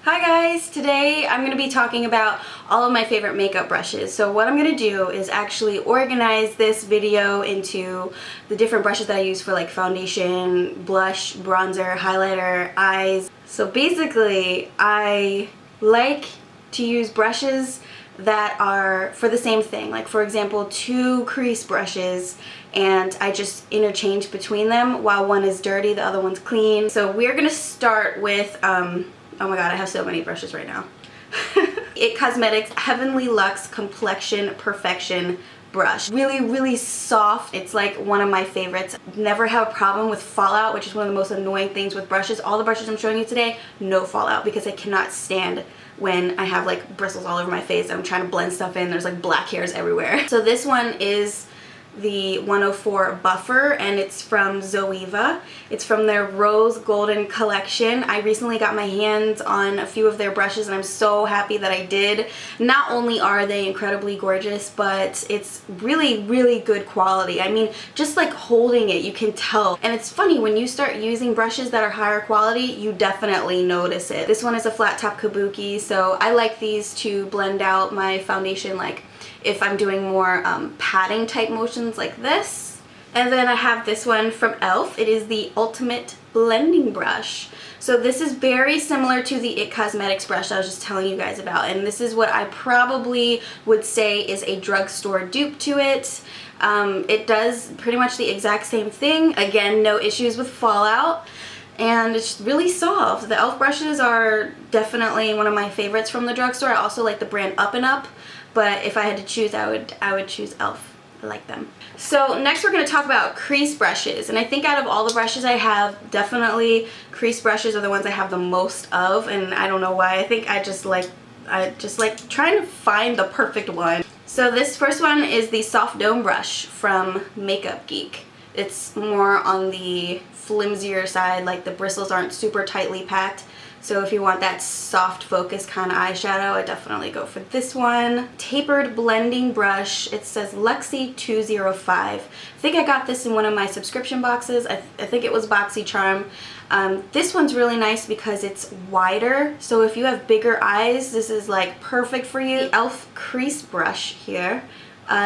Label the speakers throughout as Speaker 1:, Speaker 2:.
Speaker 1: Hi guys! Today I'm going to be talking about all of my favorite makeup brushes. So what I'm going to do is actually organize this video into the different brushes that I use for like foundation, blush, bronzer, highlighter, eyes. So basically I like to use brushes that are for the same thing. Like for example, 2 crease brushes, and I just interchange between them while one is dirty, the other one's clean. So we're going to start with oh my god, I have so many brushes right now. IT Cosmetics Heavenly Luxe Complexion Perfection brush. Really soft. It's like one of my favorites. Never have a problem with fallout, which is one of the most annoying things with brushes. All the brushes I'm showing you today, no fallout, because I cannot stand when I have like bristles all over my face and I'm trying to blend stuff in. There's like black hairs everywhere. So this one is the 104 Buffer, and it's from Zoeva. It's from their Rose Golden collection. I recently got my hands on a few of their brushes and I'm so happy that I did. Not only are they incredibly gorgeous, but it's really good quality. I mean, just like holding it, you can tell. And it's funny, when you start using brushes that are higher quality, you definitely notice it. This one is a flat top kabuki, so I like these to blend out my foundation, like if I'm doing more patting type motions like this. And then I have this one from e.l.f. It is the Ultimate Blending Brush. So this is very similar to the IT Cosmetics brush I was just telling you guys about, and this is what I probably would say is a drugstore dupe to it. It does pretty much the exact same thing. Again, no issues with fallout. And it's really soft. The e.l.f. brushes are definitely one of my favorites from the drugstore. I also like the brand Up and Up, but if I had to choose, I would choose e.l.f. I like them. So next we're going to talk about crease brushes, and I think out of all the brushes I have, definitely crease brushes are the ones I have the most of, and I don't know why. I think I just like trying to find the perfect one. So this first one is the Soft Dome brush from Makeup Geek. It's more on the flimsier side, like the bristles aren't super tightly packed. So if you want that soft focus kind of eyeshadow, I definitely go for this one. Tapered blending brush. It says Luxy 205. I think I got this in one of my subscription boxes. I think it was BoxyCharm. This one's really nice because it's wider. So if you have bigger eyes, this is like perfect for you. The e.l.f. crease brush here.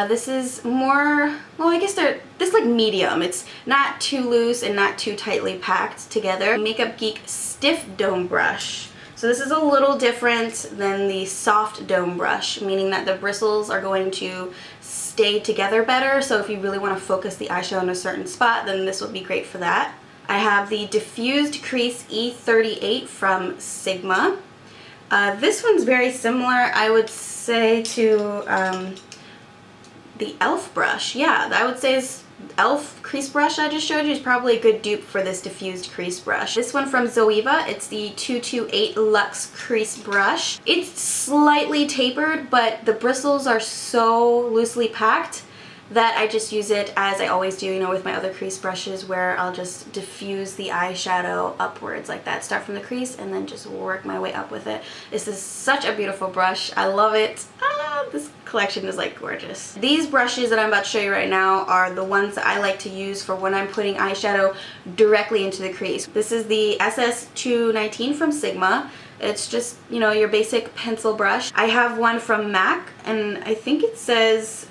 Speaker 1: This is more, well, I guess this is like medium. It's not too loose and not too tightly packed together. Makeup Geek Stiff Dome Brush. So this is a little different than the soft dome brush, meaning that the bristles are going to stay together better. So if you really want to focus the eyeshadow in a certain spot, then this would be great for that. I have the Diffused Crease E38 from Sigma. This one's very similar, I would say, to the e.l.f. brush. Yeah, I would say is e.l.f. crease brush I just showed you is probably a good dupe for this diffused crease brush. This one from Zoeva, it's the 228 Luxe Crease Brush. It's slightly tapered, but the bristles are so loosely packed that I just use it as I always do, you know, with my other crease brushes, where I'll just diffuse the eyeshadow upwards like that. Start from the crease and then just work my way up with it. This is such a beautiful brush. I love it. This collection is like gorgeous. These brushes that I'm about to show you right now are the ones that I like to use for when I'm putting eyeshadow directly into the crease. This is the SS219 from Sigma. It's just, you know, your basic pencil brush. I have one from MAC, and I think it says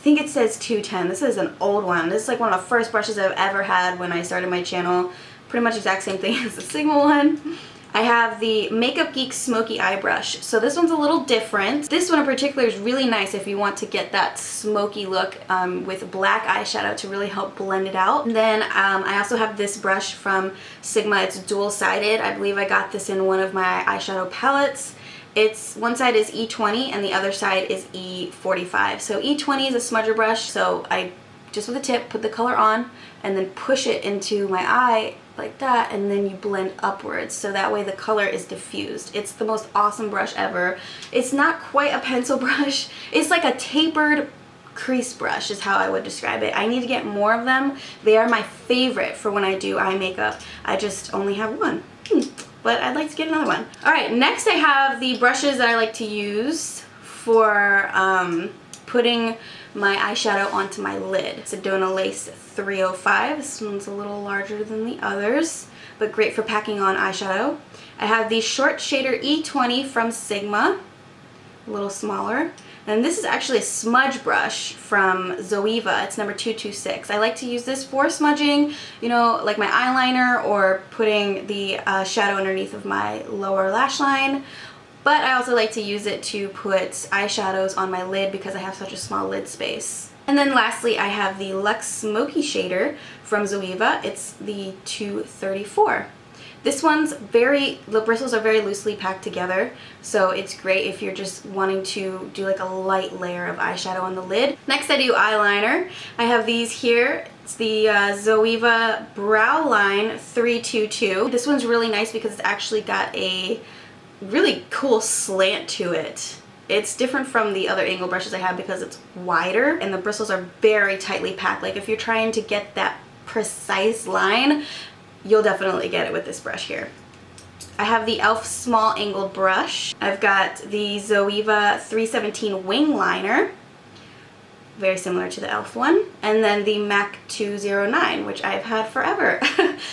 Speaker 1: 210. This is an old one. This is like one of the first brushes I've ever had when I started my channel. Pretty much exact same thing as the Sigma one. I have the Makeup Geek Smoky Eye Brush. So this one's a little different. This one in particular is really nice if you want to get that smoky look with black eyeshadow to really help blend it out. And then I also have this brush from Sigma. It's dual-sided. I believe I got this in one of my eyeshadow palettes. It's one side is E20 and the other side is E45. So E20 is a smudger brush, so I just with a tip put the color on and then push it into my eye like that, and then you blend upwards so that way the color is diffused. It's the most awesome brush ever. It's not quite a pencil brush. It's like a tapered crease brush is how I would describe it. I need to get more of them. They are my favorite for when I do eye makeup. I just only have one. But I'd like to get another one. Alright, next I have the brushes that I like to use for putting my eyeshadow onto my lid. It's a Sedona Lace 305. This one's a little larger than the others. but great for packing on eyeshadow. I have the short shader E20 from Sigma, a little smaller. And this is actually a smudge brush from Zoeva. It's number 226. I like to use this for smudging, you know, like my eyeliner or putting the shadow underneath of my lower lash line. But I also like to use it to put eyeshadows on my lid because I have such a small lid space. And then lastly, I have the Luxe Smoky Shader from Zoeva. It's the 234. This one's the bristles are very loosely packed together, so it's great if you're just wanting to do like a light layer of eyeshadow on the lid. Next I do eyeliner. I have these here. It's the Zoeva Brow Line 322. This one's really nice because it's actually got a really cool slant to it. It's different from the other angle brushes I have because it's wider and the bristles are very tightly packed. Like if you're trying to get that precise line, you'll definitely get it with this brush here. I have the e.l.f. small angled brush. I've got the Zoeva 317 wing liner, very similar to the e.l.f. one, and then the MAC 209, which I've had forever.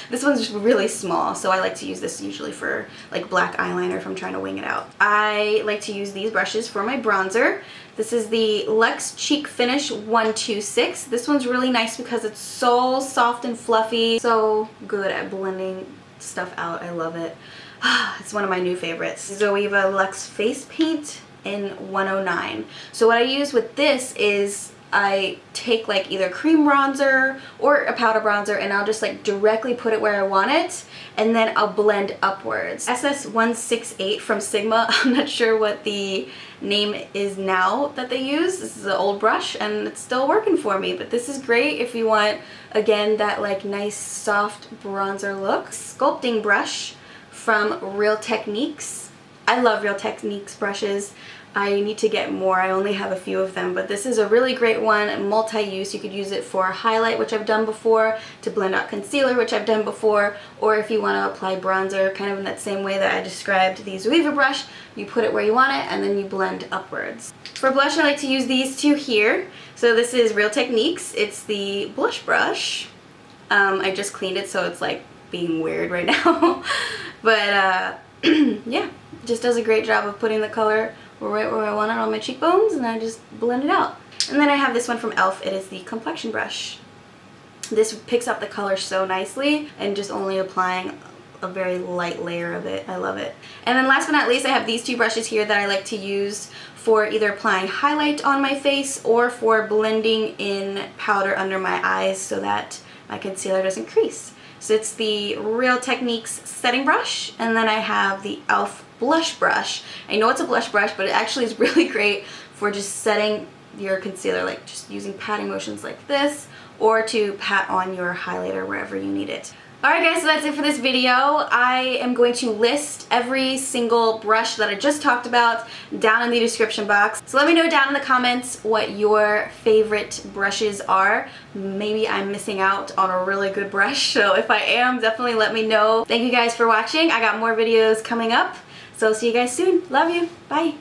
Speaker 1: This one's really small, so I like to use this usually for like black eyeliner if I'm trying to wing it out. I like to use these brushes for my bronzer. This is the Luxe Cheek Finish 126. This one's really nice because it's so soft and fluffy. So good at blending stuff out. I love it. It's one of my new favorites. Zoeva Luxe Face Paint in 109. So what I use with this is I take like either cream bronzer or a powder bronzer and I'll just like directly put it where I want it and then I'll blend upwards. SS168 from Sigma. I'm not sure what the name is now that they use. This is an old brush and it's still working for me, but this is great if you want, again, that like nice soft bronzer look. Sculpting brush from Real Techniques. I love Real Techniques brushes. I need to get more. I only have a few of them, but this is a really great one, multi-use. You could use it for highlight, which I've done before, to blend out concealer, which I've done before, or if you want to apply bronzer, kind of in that same way that I described the Zoeva brush, you put it where you want it and then you blend upwards. For blush, I like to use these two here. So this is Real Techniques. It's the blush brush. I just cleaned it, so it's like being weird right now. But yeah, it just does a great job of putting the color right where I want it on my cheekbones, and I just blend it out. And then I have this one from e.l.f. It is the complexion brush. This picks up the color so nicely and just only applying a very light layer of it. I love it. And then last but not least, I have these two brushes here that I like to use for either applying highlight on my face or for blending in powder under my eyes so that my concealer doesn't crease. So it's the Real Techniques setting brush, and then I have the e.l.f. blush brush. I know it's a blush brush, but it actually is really great for just setting your concealer, like just using patting motions like this, or to pat on your highlighter wherever you need it. Alright guys, so that's it for this video. I am going to list every single brush that I just talked about down in the description box. So let me know down in the comments what your favorite brushes are. Maybe I'm missing out on a really good brush, so if I am, definitely let me know. Thank you guys for watching. I got more videos coming up, so see you guys soon. Love you. Bye.